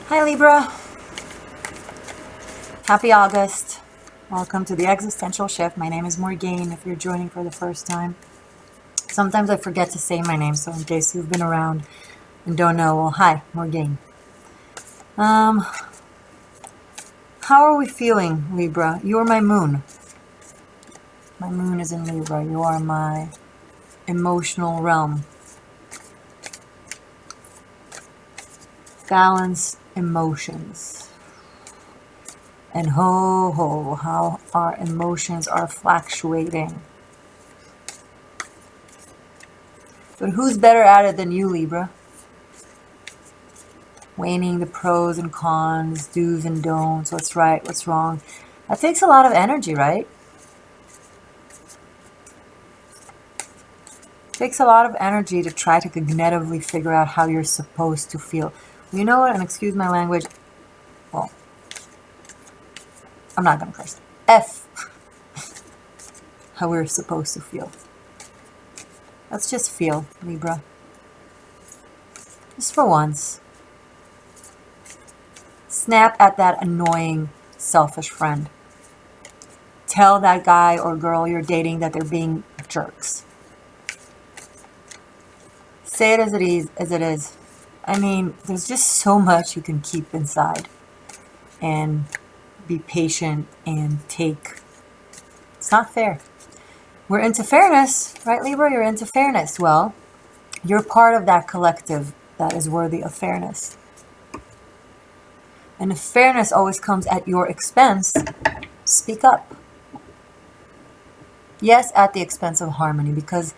Hi Libra, happy August. Welcome to the Existential Shift. My name is Morgane if you're joining for the first time. Sometimes I forget to say my name, so in case you've been around and don't know, well, hi, Morgane. How are we feeling, Libra? You are my moon. My moon is in Libra. You are my emotional realm. Balance emotions. And ho ho, how our emotions are fluctuating. But who's better at it than you, Libra? Weighing the pros and cons, do's and don'ts, what's right, what's wrong. That takes a lot of energy, right? It takes a lot of energy to try to cognitively figure out how you're supposed to feel. You know what? And excuse my language. Well, I'm not going to curse. F. How we're supposed to feel. Let's just feel, Libra. Just for once. Snap at that annoying, selfish friend. Tell that guy or girl you're dating that they're being jerks. Say it as it is. I mean, there's just so much you can keep inside. And be patient and take. It's not fair. We're into fairness, right, Libra? You're into fairness. Well, you're part of that collective that is worthy of fairness. And if fairness always comes at your expense, speak up. Yes, at the expense of harmony, because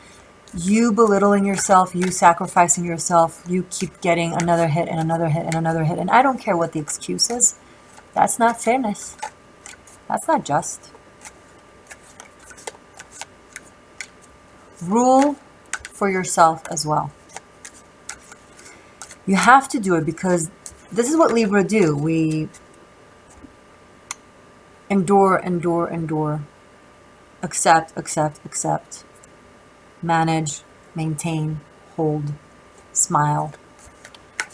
you belittling yourself, you sacrificing yourself, you keep getting another hit and another hit and another hit. And I don't care what the excuse is. That's not fairness. That's not just. Rule for yourself as well. You have to do it because this is what Libra do. We endure, endure, endure. Accept, accept, accept. Manage, maintain, hold, smile.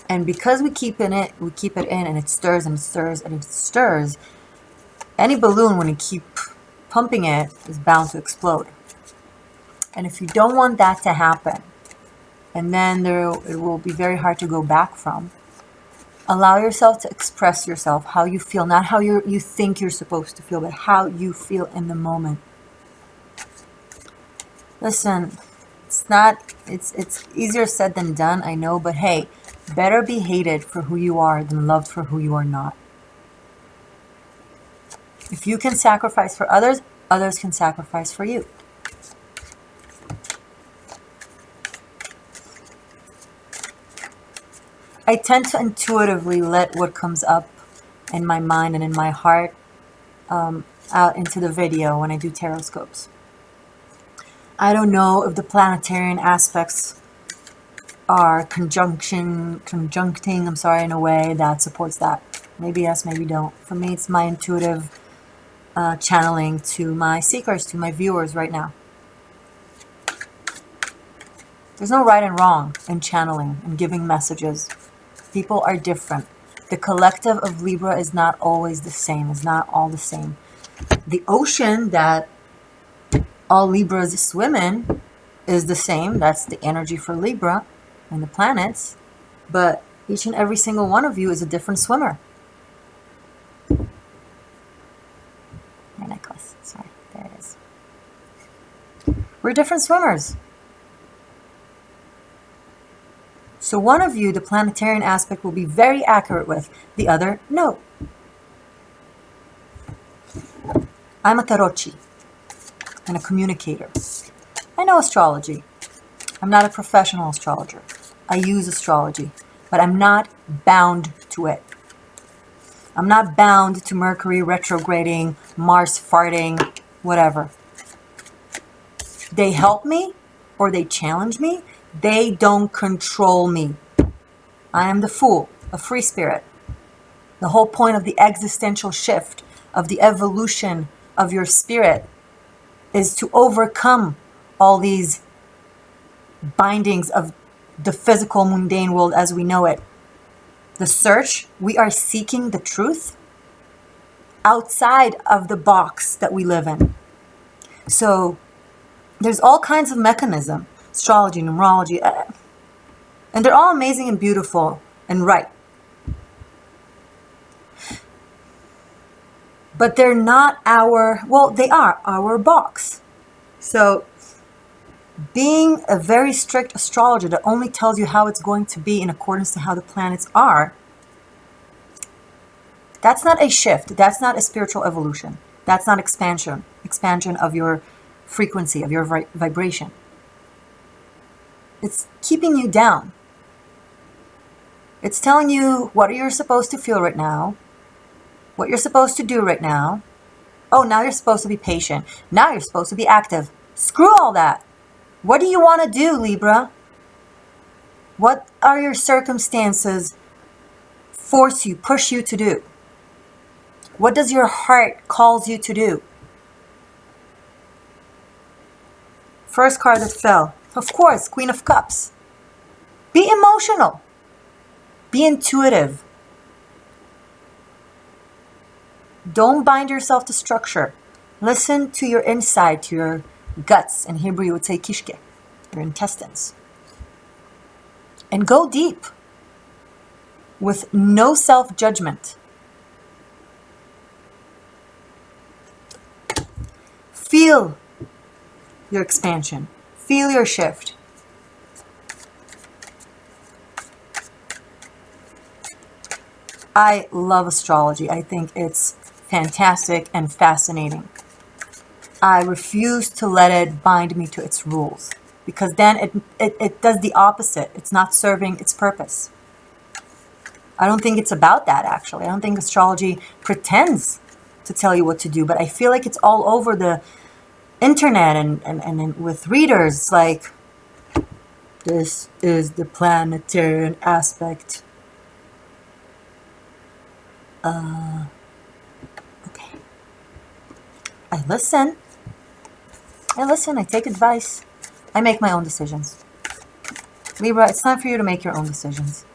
And because we keep it in and it stirs and it stirs and it stirs, any balloon, when you keep pumping it, is bound to explode. And if you don't want that to happen, and then it will be very hard to go back from, allow yourself to express yourself, how you feel, not how you think you're supposed to feel, but how you feel in the moment. Listen, it's easier said than done, I know, but hey, better be hated for who you are than loved for who you are not. If you can sacrifice for others, others can sacrifice for you. I tend to intuitively let what comes up in my mind and in my heart out into the video when I do Taroscopes. I don't know if the planetarian aspects are conjuncting, in a way that supports that. Maybe yes, maybe don't. For me, it's my intuitive channeling to my seekers, to my viewers right now. There's no right and wrong in channeling and giving messages. People are different. The collective of Libra is not always the same. It's not all the same. The ocean that all Libras swim in is the same. That's the energy for Libra and the planets. But each and every single one of you is a different swimmer. My necklace. Sorry. There it is. We're different swimmers. So one of you, the planetarian aspect, will be very accurate with. The other, no. I'm a tarotchi and a communicator. I know astrology. I'm not a professional astrologer. I use astrology, but I'm not bound to it. I'm not bound to Mercury retrograding, Mars farting, whatever. They help me or they challenge me. They don't control me. I am the fool, a free spirit. The whole point of the existential shift, of the evolution of your spirit, is to overcome all these bindings of the physical mundane world as we know it. the search, we are seeking the truth outside of the box that we live in. So there's all kinds of mechanism, astrology, numerology, and they're all amazing and beautiful and right. But they're not our, well, they are our box. So being a very strict astrologer that only tells you how it's going to be in accordance to how the planets are, that's not a shift. That's not a spiritual evolution. That's not expansion of your frequency, of your vibration. It's keeping you down. It's telling you what you're supposed to feel right now, what you're supposed to do right now. Oh, now you're supposed to be patient. Now you're supposed to be active. Screw all that. What do you want to do, Libra? What are your circumstances force you, push you to do? What does your heart calls you to do? First card that fell. Of course, Queen of Cups. Be emotional. Be intuitive. Don't bind yourself to structure. Listen to your inside, to your guts. In Hebrew, you would say kishke, your intestines. And go deep with no self-judgment. Feel your expansion. Feel your shift. I love astrology. I think it's fantastic and fascinating. I refuse to let it bind me to its rules, because then it does the opposite. It's not serving its purpose. I don't think it's about that, actually. I don't think astrology pretends to tell you what to do, but I feel like it's all over the internet and with readers. It's like, this is the planetarian aspect. Okay. I listen, I take advice. I make my own decisions. Libra, it's time for you to make your own decisions.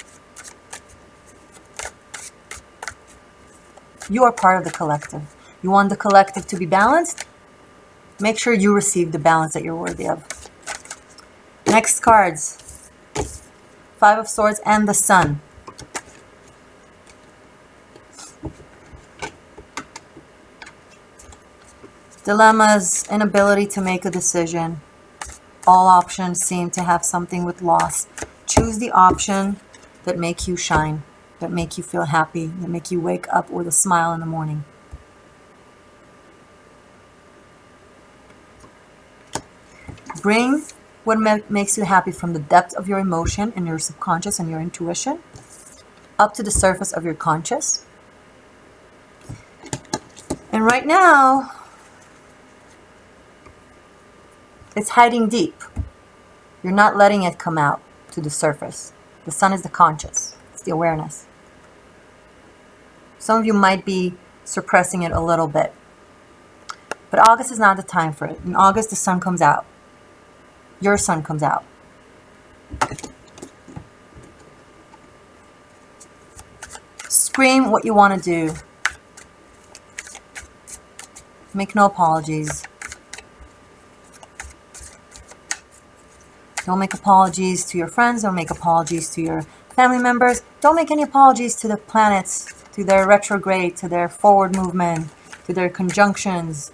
You are part of the collective. You want the collective to be balanced? Make sure you receive the balance that you're worthy of. Next cards. Five of Swords and the Sun. Dilemmas, inability to make a decision. All options seem to have something with loss. Choose the option that make you shine, that make you feel happy, that make you wake up with a smile in the morning. Bring what makes you happy from the depth of your emotion and your subconscious and your intuition up to the surface of your conscious. And right now, it's hiding deep. You're not letting it come out to the surface. The sun is the conscious. It's the awareness. Some of you might be suppressing it a little bit. But August is not the time for it. In August, the sun comes out. Your sun comes out. Scream what you want to do. Make no apologies. Don't make apologies to your friends. Don't make apologies to your family members. Don't make any apologies to the planets, to their retrograde, to their forward movement, to their conjunctions,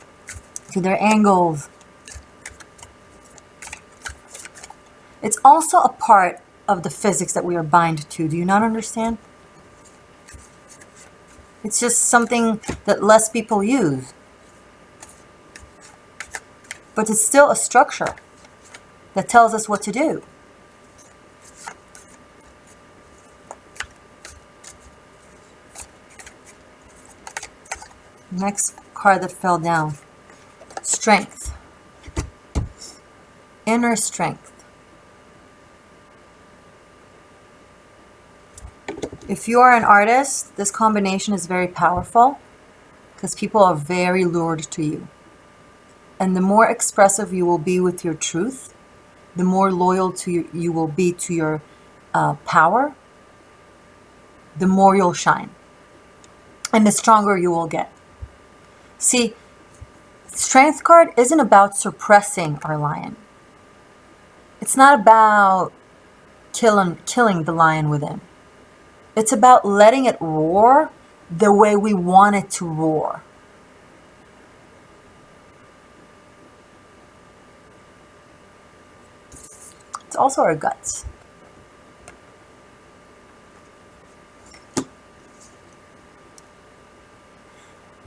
to their angles. It's also a part of the physics that we are bound to. Do you not understand? It's just something that less people use. But it's still a structure that tells us what to do. Next card that fell down. Strength. Inner strength. If you are an artist, this combination is very powerful because people are very lured to you. And the more expressive you will be with your truth, the more loyal to you will be to your power, the more you'll shine. And the stronger you will get. See, Strength card isn't about suppressing our lion. It's not about killing the lion within. It's about letting it roar the way we want it to roar. It's also our guts.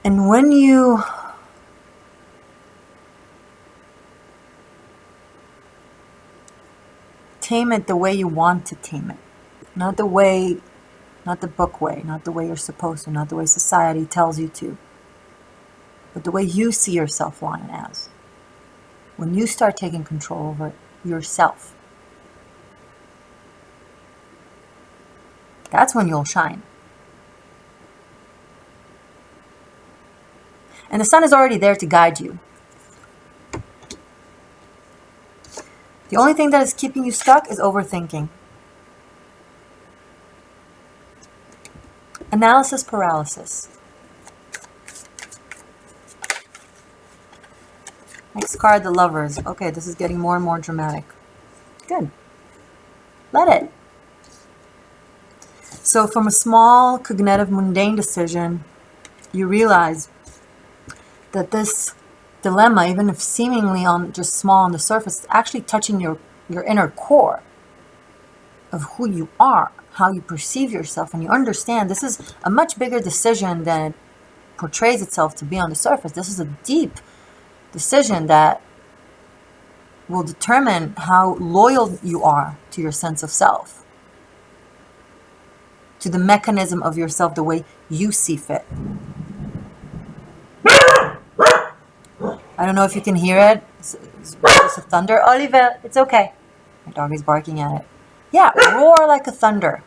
And when you tame it the way you want to tame it, not the book way, not the way you're supposed to, not the way society tells you to, but the way you see yourself lion as. When you start taking control over it yourself, that's when you'll shine. And the sun is already there to guide you. The only thing that is keeping you stuck is overthinking. Analysis paralysis. Next card, the Lovers. Okay, this is getting more and more dramatic. Good. Let it. So from a small, cognitive, mundane decision, you realize that this dilemma, even if seemingly just small on the surface, is actually touching your inner core of who you are, how you perceive yourself, and you understand this is a much bigger decision than it portrays itself to be on the surface. This is a deep decision that will determine how loyal you are to your sense of self, to the mechanism of yourself, the way you see fit. I don't know if you can hear it. It's a thunder. Oliver, it's okay. My dog is barking at it. Yeah, roar like a thunder.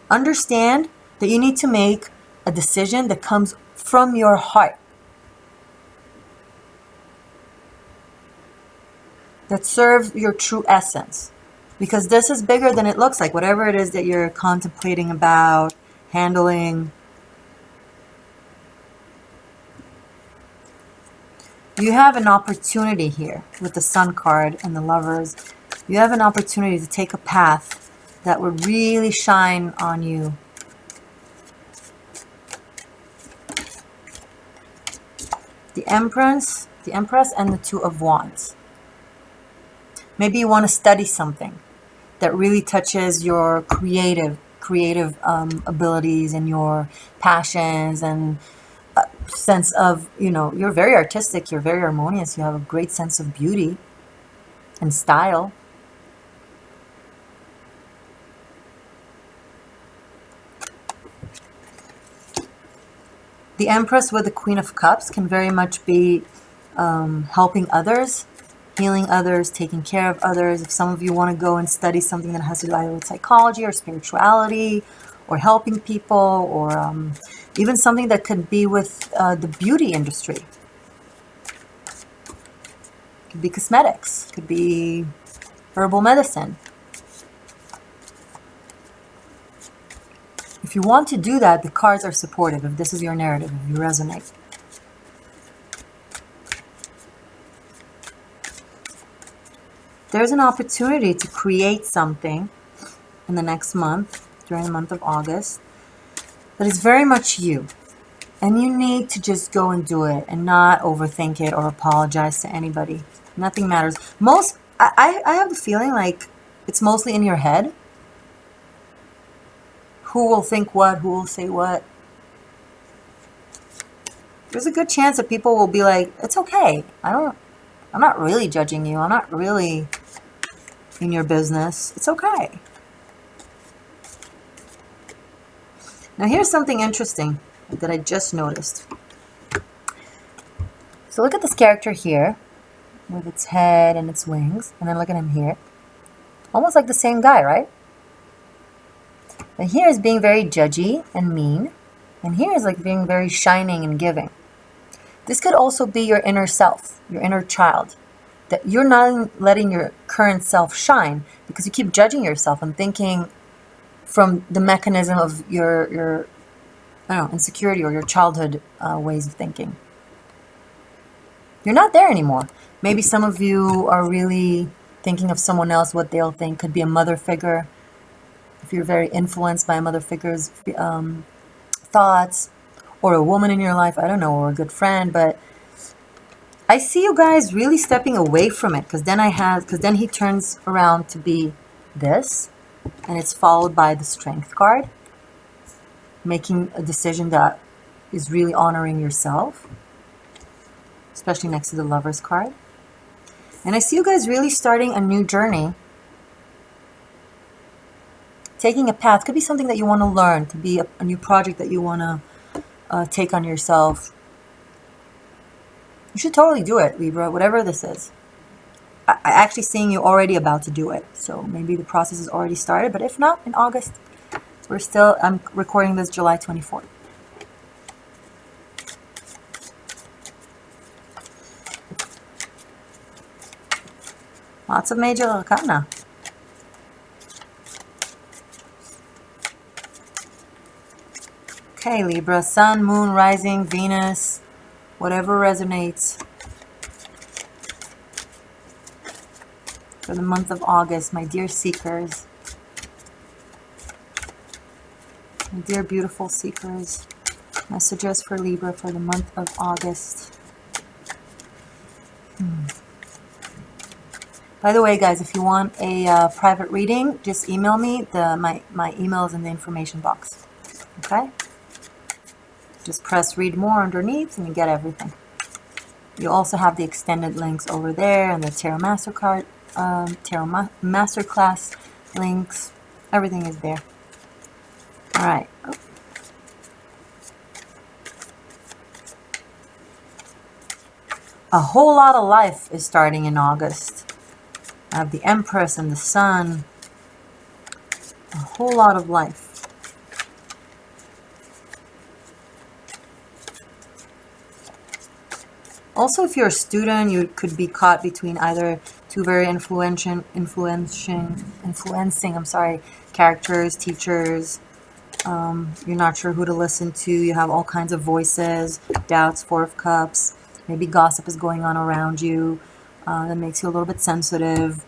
Understand that you need to make a decision that comes from your heart, that serves your true essence. Because this is bigger than it looks like. Whatever it is that you're contemplating about, handling. You have an opportunity here with the Sun card and the Lovers. You have an opportunity to take a path that would really shine on you. The Empress and the Two of Wands. Maybe you want to study something that really touches your creative abilities and your passions and sense of, you're very artistic, you're very harmonious, you have a great sense of beauty and style. The Empress with the Queen of Cups can very much be helping others, healing others, taking care of others. If some of you want to go and study something that has to do either with psychology or spirituality or helping people, or even something that could be with the beauty industry. Could be cosmetics, could be herbal medicine. If you want to do that, the cards are supportive, if this is your narrative, if you resonate. There's an opportunity to create something in the next month, during the month of August, that is very much you. And you need to just go and do it and not overthink it or apologize to anybody. Nothing matters. I have the feeling like it's mostly in your head. Who will think what? Who will say what? There's a good chance that people will be like, it's okay. I'm not really judging you. I'm not really in your business. It's okay. Now here's something interesting that I just noticed. So look at this character here with its head and its wings, and then look at him here. Almost like the same guy, right? But here is being very judgy and mean, and here is like being very shining and giving. This could also be your inner self, your inner child, that you're not letting your current self shine because you keep judging yourself and thinking from the mechanism of your I don't know, insecurity or your childhood ways of thinking. You're not there anymore. Maybe some of you are really thinking of someone else, what they'll think. Could be a mother figure. If you're very influenced by a mother figure's thoughts, or a woman in your life, I don't know, or a good friend, but I see you guys really stepping away from it, because then he turns around to be this, and it's followed by the Strength card, making a decision that is really honoring yourself, especially next to the Lovers card. And I see you guys really starting a new journey, taking a path. Could be something that you want to learn, could be a new project that you want to take on yourself. You should totally do it, Libra, whatever this is. I actually seeing you already about to do it, so maybe the process has already started, but if not, in August. I'm recording this July 24th. Lots of major arcana. Okay, Libra, Sun, Moon, Rising, Venus, whatever resonates for the month of August, my dear seekers. My dear beautiful seekers, messages for Libra for the month of August. By the way, guys, if you want a private reading, just email me. My email is in the information box. Okay? Just press read more underneath and you get everything. You also have the extended links over there and the Tarot Mastercard, Tarot Masterclass links. Everything is there. All right. A whole lot of life is starting in August. I have the Empress and the Sun. A whole lot of life. Also, if you're a student, you could be caught between either two very influencing characters, teachers. You're not sure who to listen to. You have all kinds of voices, doubts, Four of Cups. Maybe gossip is going on around you that makes you a little bit sensitive.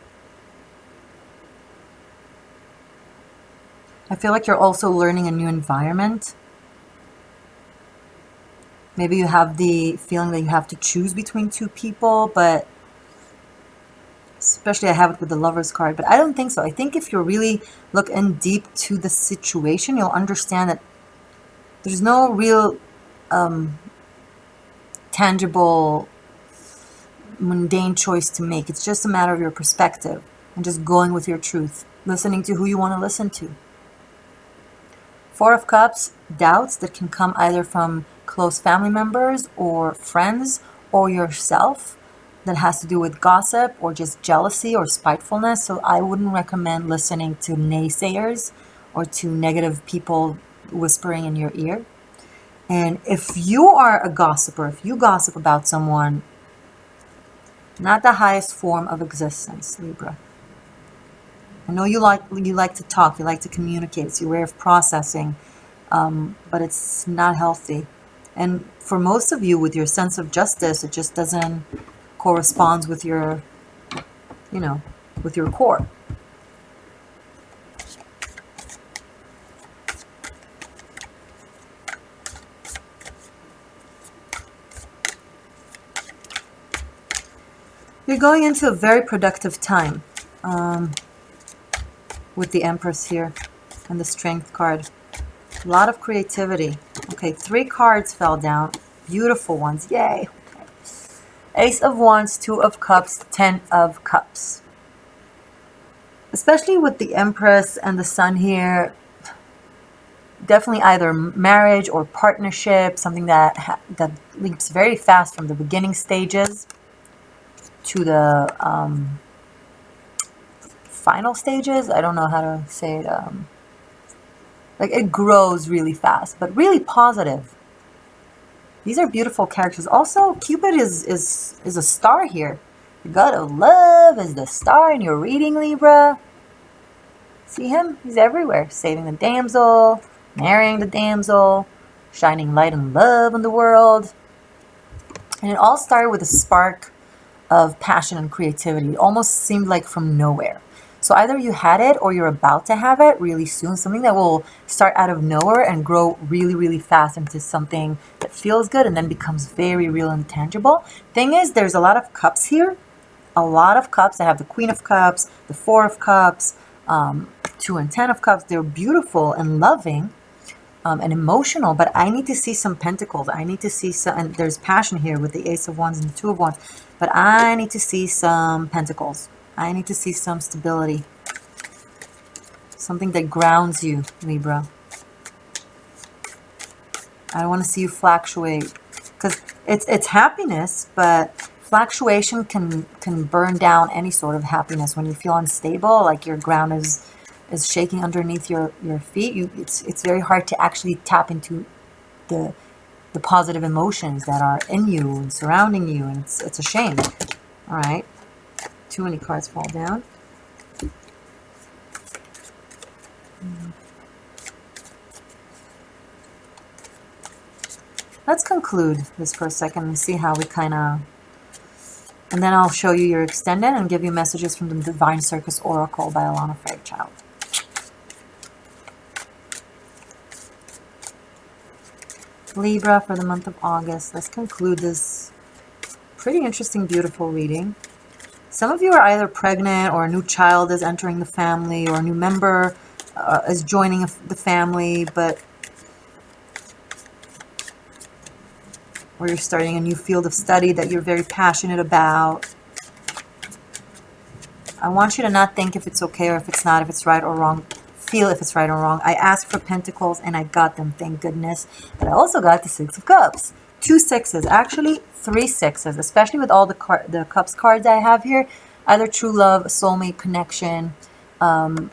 I feel like you're also learning a new environment. Maybe you have the feeling that you have to choose between two people, but especially I have it with the Lovers card, but I don't think so. I think if you really look in deep to the situation, you'll understand that there's no real tangible, mundane choice to make. It's just a matter of your perspective and just going with your truth, listening to who you want to listen to. Four of Cups, doubts that can come either from close family members or friends or yourself, that has to do with gossip or just jealousy or spitefulness. So I wouldn't recommend listening to naysayers or to negative people whispering in your ear. And if you are a gossiper, if you gossip about someone, not the highest form of existence, Libra. I know you like to talk, you like to communicate, it's your way of processing, but it's not healthy. And for most of you, with your sense of justice, it just doesn't correspond with your, with your core. You're going into a very productive time with the Empress here and the Strength card. A lot of creativity. Okay, 3 cards fell down. Beautiful ones. Yay. Okay. Ace of Wands, 2 of Cups, 10 of Cups. Especially with the Empress and the Sun here, definitely either marriage or partnership, something that leaps very fast from the beginning stages to the final stages. I don't know how to say it. Like it grows really fast, but really positive. These are beautiful characters. Also, Cupid is a star here. The god of love is the star in your reading, Libra. See him? He's everywhere. Saving the damsel, marrying the damsel, shining light and love in the world. And it all started with a spark of passion and creativity. It almost seemed like from nowhere. So either you had it or you're about to have it really soon. Something that will start out of nowhere and grow really, really fast into something that feels good and then becomes very real and tangible. Thing is, there's a lot of cups here. A lot of cups. I have the Queen of Cups, the Four of Cups, 2 and 10 of Cups. They're beautiful and loving and emotional, but I need to see some pentacles. I need to see some, and there's passion here with the Ace of Wands and the Two of Wands, but I need to see some pentacles. I need to see some stability. Something that grounds you, Libra. I don't want to see you fluctuate, because it's happiness, but fluctuation can burn down any sort of happiness. When you feel unstable, like your ground is shaking underneath your feet, it's very hard to actually tap into the positive emotions that are in you and surrounding you, and it's a shame. All right, too many cards fall down. Let's conclude this for a second and see how we kind of, and then I'll show you your extended and give you messages from the Divine Circus Oracle by Alana Fairchild. Libra for the month of August. Let's conclude this pretty interesting, beautiful reading. Some of you are either pregnant, or a new child is entering the family, or a new member is joining the family, or you're starting a new field of study that you're very passionate about. I want you to not think if it's okay or if it's not, if it's right or wrong. Feel if it's right or wrong. I asked for pentacles and I got them, thank goodness. But I also got the Six of Cups. 2 sixes, actually 3 sixes, especially with all the Cups cards I have here. Either true love, a soulmate connection, a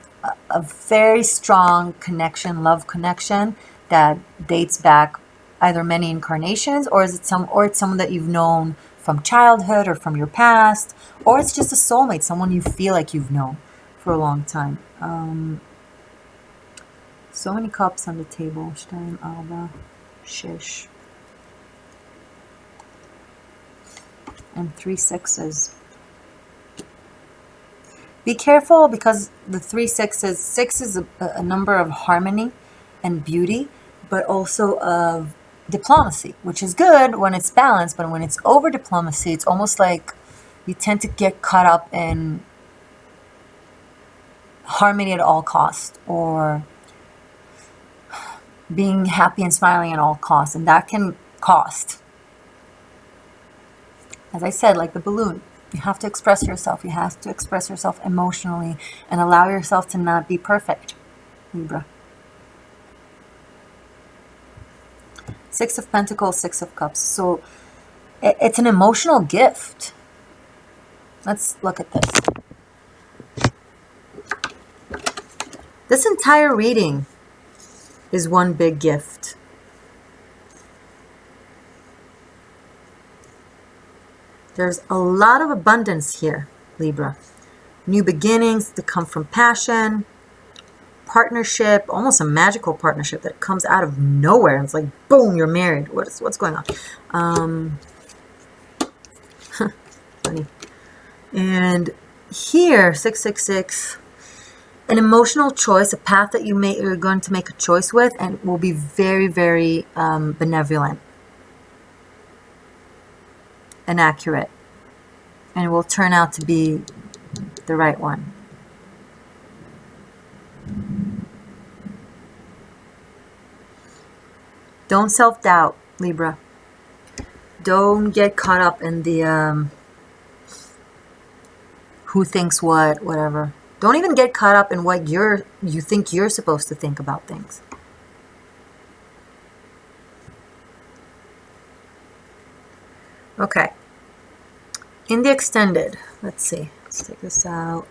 very strong connection, love connection that dates back either many incarnations, or it's someone that you've known from childhood or from your past, or it's just a soulmate, someone you feel like you've known for a long time. So many cups on the table. Stein, Alba, Shish. And 3 sixes. Be careful, because the 3 sixes, 6 is a number of harmony and beauty, but also of diplomacy, which is good when it's balanced, but when it's over diplomacy, it's almost like you tend to get caught up in harmony at all costs, or being happy and smiling at all costs, and that can cost. As I said, like the balloon, you have to express yourself. You have to express yourself emotionally and allow yourself to not be perfect, Libra. 6 of Pentacles, 6 of Cups. So it's an emotional gift. Let's look at this. This entire reading is one big gift. There's a lot of abundance here, Libra. New beginnings that come from passion, partnership, almost a magical partnership that comes out of nowhere. And it's like, boom, you're married. What's going on? Funny. And here, 666, an emotional choice, a path that you're going to make a choice with, and will be very, very benevolent and accurate. And it will turn out to be the right one. Don't self-doubt, Libra. Don't get caught up in the who thinks what, whatever. Don't even get caught up in what you think you're supposed to think about things. Okay. In the extended, let's see. Let's take this out.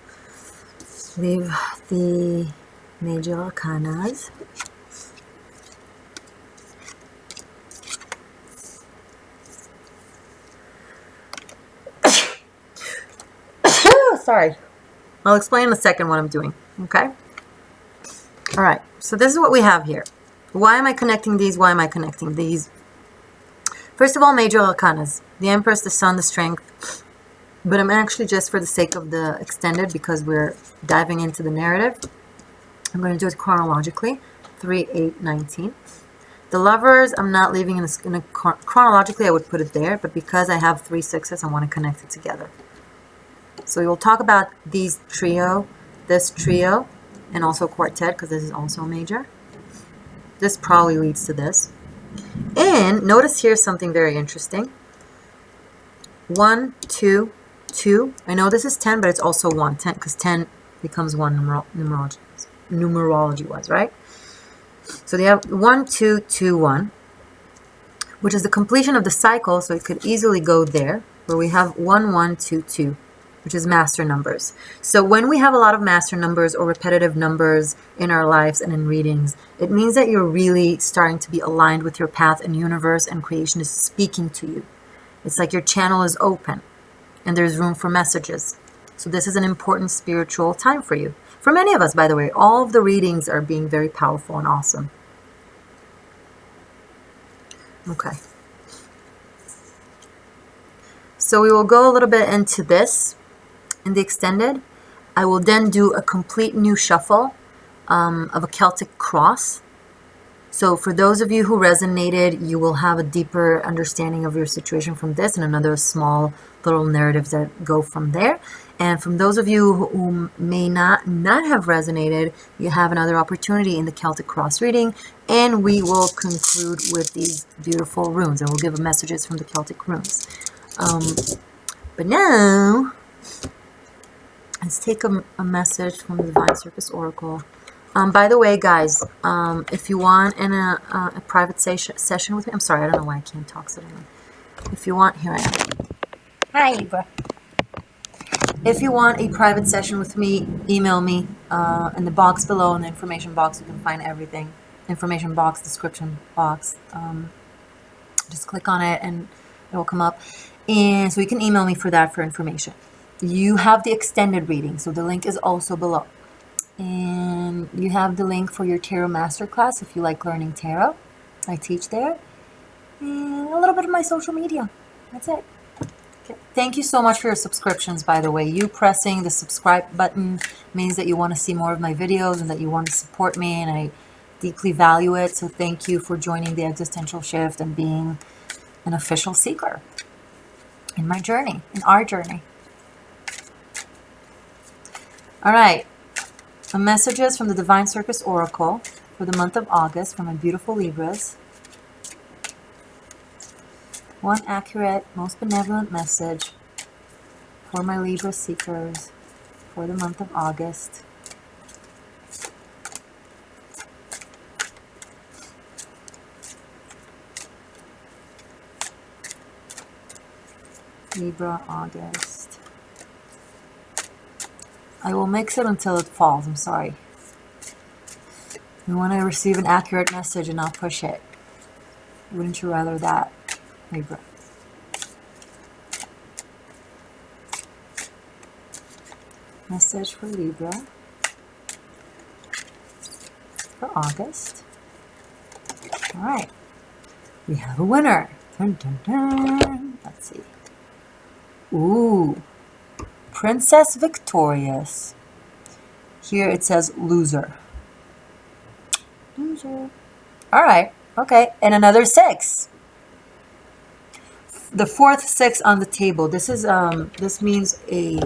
Leave the major arcanas. Sorry. I'll explain in a second what I'm doing, okay? All right, so this is what we have here. Why am I connecting these? Why am I connecting these? First of all, major arcanas. The Empress, the Sun, the Strength. But I'm actually, just for the sake of the extended, because we're diving into the narrative, I'm going to do it chronologically. 3, 8, 19. The Lovers, I'm not leaving in a chronologically, I would put it there, but because I have 3 6s, I want to connect it together. So we will talk about these trio, this trio, and also quartet, because this is also major. This probably leads to this. And notice here something very interesting. 1, 2, 2. I know this is 10, but it's also 1. 10, because 10 becomes 1 numerology-wise, right? So they have 1, 2, 2, 1, which is the completion of the cycle, so it could easily go there, where we have 1, 1, 2, 2, which is master numbers. So when we have a lot of master numbers or repetitive numbers in our lives and in readings, it means that you're really starting to be aligned with your path, and universe and creation is speaking to you. It's like your channel is open and there's room for messages. So this is an important spiritual time for you. For many of us, by the way, all of the readings are being very powerful and awesome. Okay. So we will go a little bit into this in the extended. I will then do a complete new shuffle of a Celtic cross. So for those of you who resonated, you will have a deeper understanding of your situation from this, and another small little narratives that go from there. And from those of you who may not have resonated, you have another opportunity in the Celtic cross reading, and we will conclude with these beautiful runes, and we'll give messages from the Celtic runes. But now, let's take a message from the Divine Circus Oracle. By the way, guys, if you want a private session with me, I'm sorry, I don't know why I can't talk suddenly. If you want, here I am. Hi, Libra. If you want a private session with me, email me in the box below, in the information box. You can find everything. Information box, description box. Just click on it and it will come up. And so you can email me for that, for information. You have the extended reading, so the link is also below. And you have the link for your tarot masterclass if you like learning tarot. I teach there. And a little bit of my social media. That's it. Okay. Thank you so much for your subscriptions, by the way. You pressing the subscribe button means that you want to see more of my videos and that you want to support me, and I deeply value it. So thank you for joining the Existential Shift and being an official seeker in my journey, in our journey. All right. Some messages from the Divine Circus Oracle for the month of August for my beautiful Libras. One accurate, most benevolent message for my Libra seekers for the month of August. Libra, August. I will mix it until it falls. I'm sorry. You want to receive an accurate message and not push it. Wouldn't you rather that, Libra? Message for Libra for August. All right. We have a winner. Dun, dun, dun. Let's see. Ooh. Princess Victorious. Here it says loser. Loser. All right. Okay. And another 6. The 4th 6 on the table. This is this means a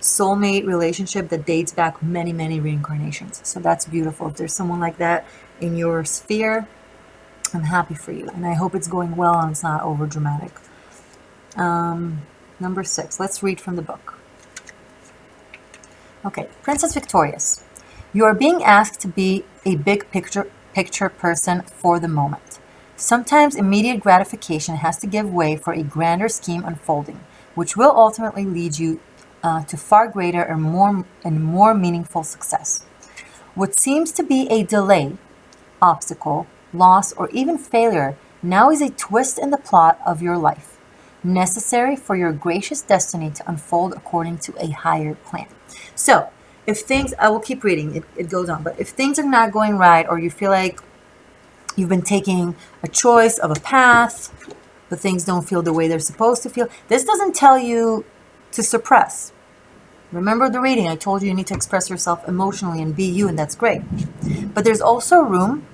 soulmate relationship that dates back many, many reincarnations. So that's beautiful. If there's someone like that in your sphere, I'm happy for you. And I hope it's going well and it's not over dramatic. Number 6. Let's read from the book. Okay, Princess Victorious. You are being asked to be a big picture person for the moment. Sometimes immediate gratification has to give way for a grander scheme unfolding, which will ultimately lead you to far greater and more meaningful success. What seems to be a delay, obstacle, loss, or even failure now is a twist in the plot of your life, necessary for your gracious destiny to unfold according to a higher plan. So, if things, I will keep reading, it goes on, but if things are not going right, or you feel like you've been taking a choice of a path, but things don't feel the way they're supposed to feel, this doesn't tell you to suppress. Remember the reading, I told you you need to express yourself emotionally and be you, and that's great. But there's also room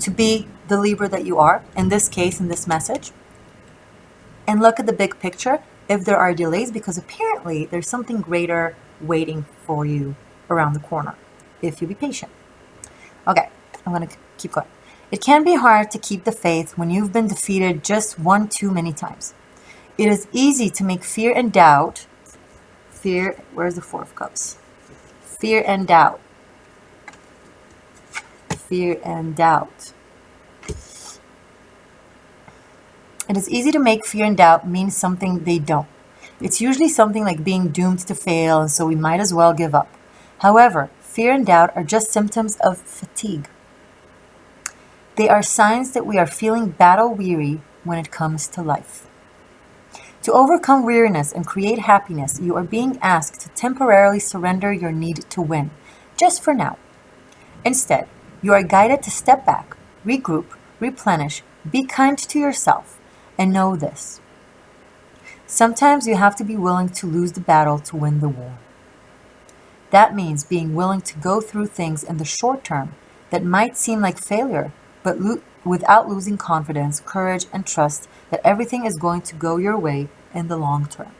to be the Libra that you are, in this case, in this message, and look at the big picture if there are delays, because apparently there's something greater waiting for you around the corner if you be patient. Okay, I'm going to keep going. It can be hard to keep the faith when you've been defeated just one too many times. It is easy to make fear and doubt, where's the Four of Cups? Fear and doubt. Fear and doubt. It is easy to make fear and doubt mean something they don't. It's usually something like being doomed to fail, and so we might as well give up. However, fear and doubt are just symptoms of fatigue. They are signs that we are feeling battle-weary when it comes to life. To overcome weariness and create happiness, you are being asked to temporarily surrender your need to win, just for now. Instead, you are guided to step back, regroup, replenish, be kind to yourself, and know this. Sometimes you have to be willing to lose the battle to win the war. That means being willing to go through things in the short term that might seem like failure, but without losing confidence, courage, and trust that everything is going to go your way in the long term.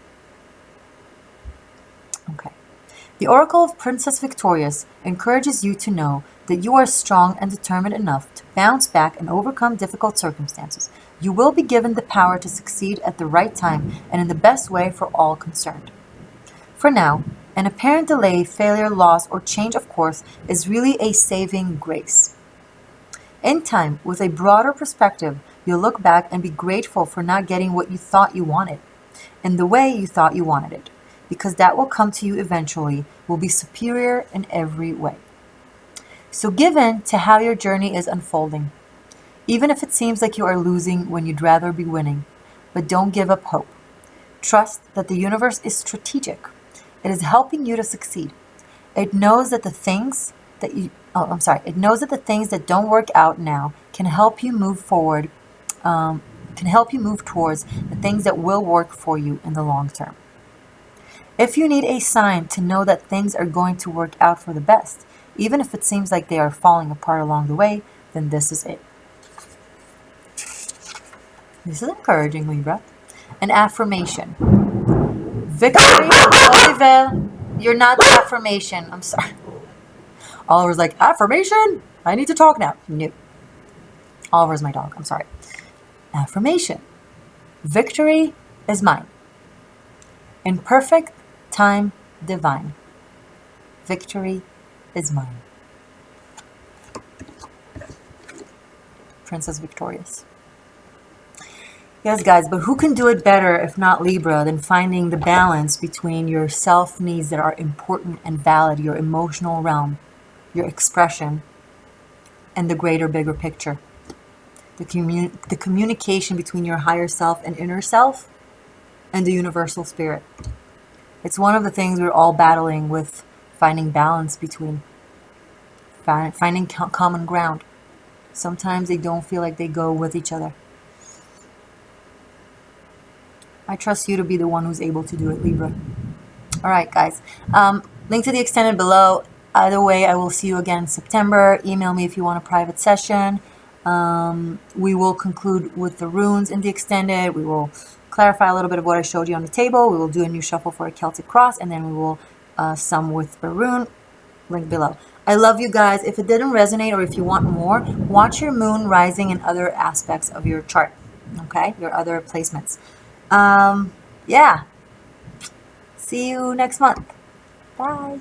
Okay. The Oracle of Princess Victorious encourages you to know that you are strong and determined enough to bounce back and overcome difficult circumstances. You will be given the power to succeed at the right time and in the best way for all concerned. For now, an apparent delay, failure, loss, or change of course is really a saving grace. In time, with a broader perspective, you'll look back and be grateful for not getting what you thought you wanted, in the way you thought you wanted it, because that will come to you eventually, will be superior in every way. So give in to how your journey is unfolding, even if it seems like you are losing when you'd rather be winning, but don't give up hope. Trust that the universe is strategic. It is helping you to succeed. It knows that the things that it knows that the things that don't work out now can help you move forward, can help you move towards the things that will work for you in the long term. If you need a sign to know that things are going to work out for the best, even if it seems like they are falling apart along the way, then this is it. This is encouraging, Libra. An affirmation. Victory, Oliver, you're not the affirmation. I'm sorry. Oliver's like, affirmation? I need to talk now. No. Oliver's my dog. I'm sorry. Affirmation. Victory is mine. In perfect time divine. Victory is mine. Princess Victorious. Yes, guys, but who can do it better, if not Libra, than finding the balance between your self-needs that are important and valid, your emotional realm, your expression, and the greater, bigger picture. The communication between your higher self and inner self and the universal spirit. It's one of the things we're all battling with, finding balance between, finding common ground. Sometimes they don't feel like they go with each other. I trust you to be the one who's able to do it, Libra. All right, guys. Link to the extended below. Either way, I will see you again in September. Email me if you want a private session. We will conclude with the runes in the extended. We will clarify a little bit of what I showed you on the table. We will do a new shuffle for a Celtic cross, and then we will sum with a rune. Link below. I love you guys. If it didn't resonate or if you want more, watch your moon rising and other aspects of your chart. Okay? Your other placements. Yeah. See you next month. Bye.